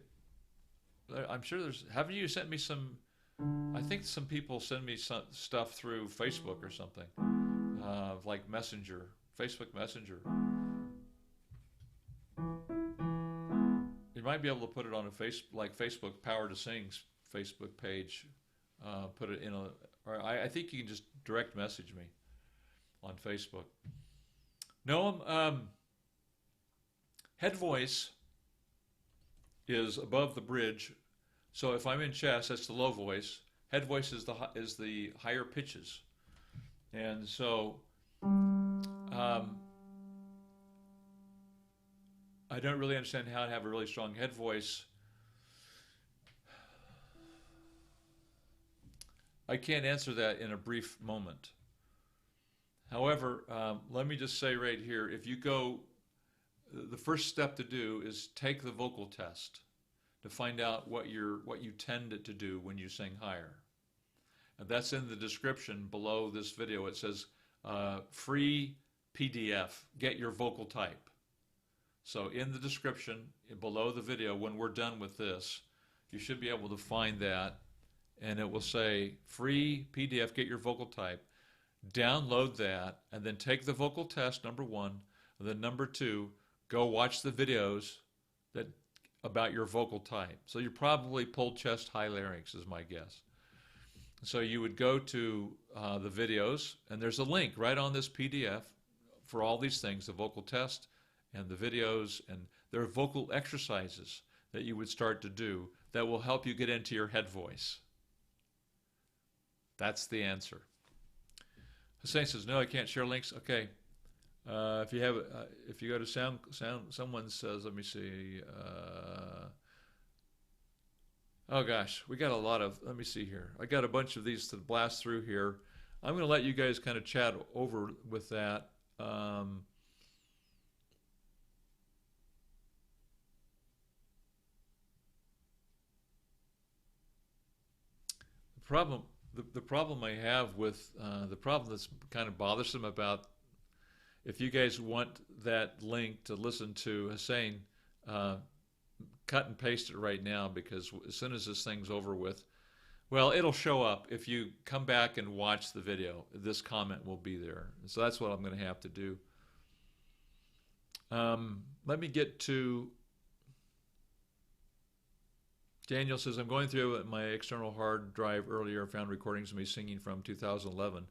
I'm sure haven't you sent me some, I think some people send me some stuff through Facebook or something, like Messenger, Facebook Messenger. You might be able to put it on like Facebook Power to Sing's Facebook page, put it in or I think you can just direct message me on Facebook. Noam, head voice is above the bridge. So if I'm in chest, that's the low voice. Head voice is the higher pitches. And so I don't really understand how to have a really strong head voice. I can't answer that in a brief moment. However, let me just say right here, if you go, the first step to do is take the vocal test to find out what you tend to do when you sing higher. And that's in the description below this video. It says, free PDF, get your vocal type. So in the description below the video, when we're done with this, you should be able to find that, and it will say free PDF, get your vocal type. Download that, and then take the vocal test, number one, and then number two, go watch the videos about your vocal type. So you probably pulled chest high larynx is my guess. So you would go to the videos, and there's a link right on this PDF for all these things, the vocal test and the videos, and there are vocal exercises that you would start to do that will help you get into your head voice. That's the answer. Hussein says, no, I can't share links. Okay. If you go to sound, someone says, let me see. Oh gosh, we got a lot of, let me see here. I got a bunch of these to blast through here. I'm going to let you guys kind of chat over with that. The problem I have with, the problem that's kind of bothersome about, if you guys want that link to listen to Hussein, cut and paste it right now, because as soon as this thing's over with, well, it'll show up. If you come back and watch the video, this comment will be there. So that's what I'm going to have to do. Let me get to, Daniel says, I'm going through my external hard drive earlier, found recordings of me singing from 2011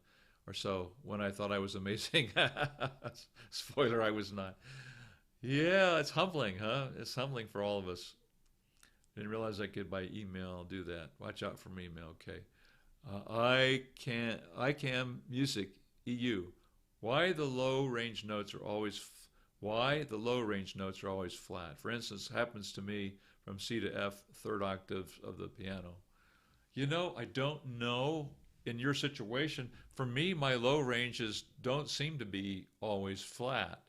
or so when I thought I was amazing. Spoiler, I was not. Yeah, it's humbling, huh? It's humbling for all of us. Didn't realize I could by email do that. Watch out for email, okay. I can music EU. Why the low range notes are always why the low range notes are always flat. For instance, happens to me from C to F, third octave of the piano. You know, I don't know in your situation. For me, my low ranges don't seem to be always flat.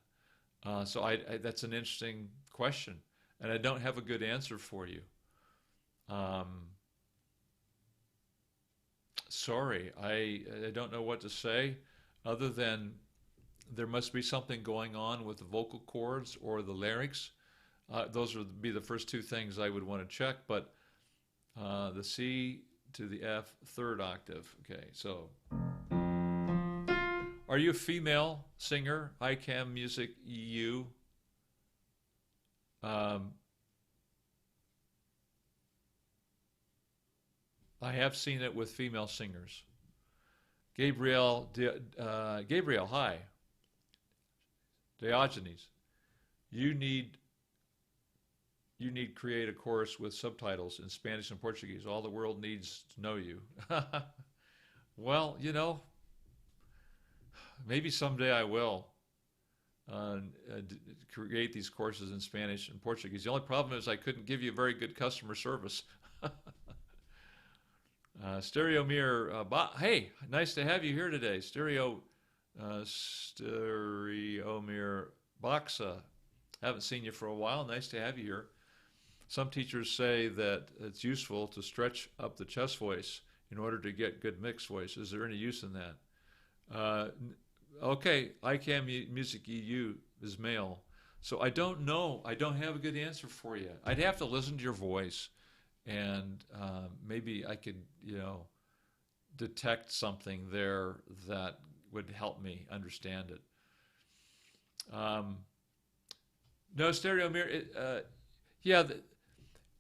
So that's an interesting question, and I don't have a good answer for you. Um, Sorry, I don't know what to say other than there must be something going on with the vocal cords or the larynx. Those would be the first two things I would want to check, but the C to the F, third octave. Okay, so are you a female singer? ICAM Music EU. Um, I have seen it with female singers. Gabriel, hi. Diogenes, you need create a course with subtitles in Spanish and Portuguese. All the world needs to know you. Well, you know, maybe someday I will create these courses in Spanish and Portuguese. The only problem is I couldn't give you very good customer service. Stereo Mirror, hey, nice to have you here today. Stereo Mirror Boxa, haven't seen you for a while. Nice to have you here. Some teachers say that it's useful to stretch up the chest voice in order to get good mixed voice. Is there any use in that? Okay, ICAM Music EU is male. So I don't know. I don't have a good answer for you. I'd have to listen to your voice, and maybe I could, detect something there that would help me understand it. No, stereo mirror. Yeah,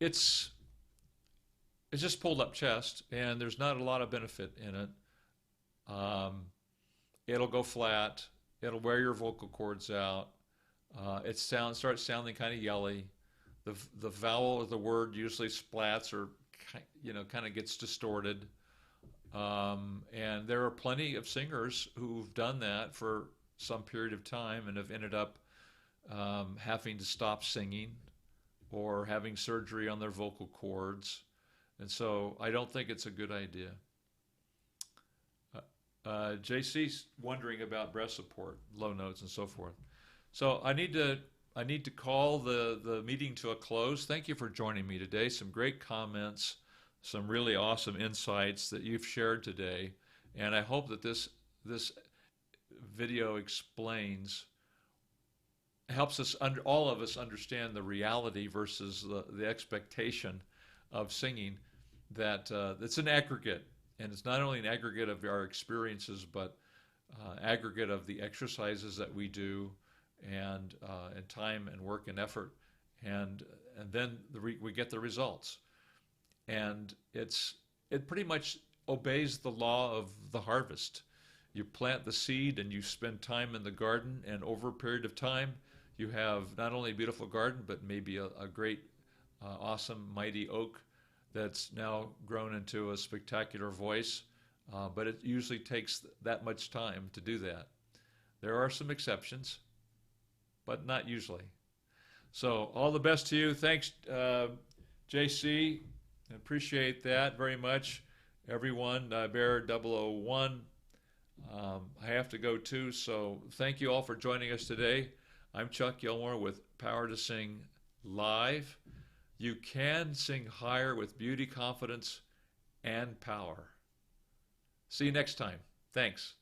it's just pulled up chest, and there's not a lot of benefit in it. It'll go flat. It'll wear your vocal cords out. It starts sounding kind of yelly. The vowel of the word usually splats or kind of gets distorted. And there are plenty of singers who've done that for some period of time and have ended up having to stop singing or having surgery on their vocal cords. And so I don't think it's a good idea. JC's wondering about breast support, low notes, and so forth. So I need to call the meeting to a close. Thank you for joining me today. Some great comments, some really awesome insights that you've shared today, and I hope that this video helps us all of us understand the reality versus the expectation of singing. That it's an aggregate, and it's not only an aggregate of our experiences, but aggregate of the exercises that we do, and time and work and effort, and then we get the results. And it pretty much obeys the law of the harvest. You plant the seed and you spend time in the garden, and over a period of time you have not only a beautiful garden, but maybe a great awesome mighty oak that's now grown into a spectacular voice. But it usually takes that much time to do that. There are some exceptions, but not usually. So all the best to you. Thanks, JC. I appreciate that very much. Everyone, Bear 001. I have to go too, so thank you all for joining us today. I'm Chuck Gilmore with Power to Sing Live. You can sing higher with beauty, confidence, and power. See you next time. Thanks.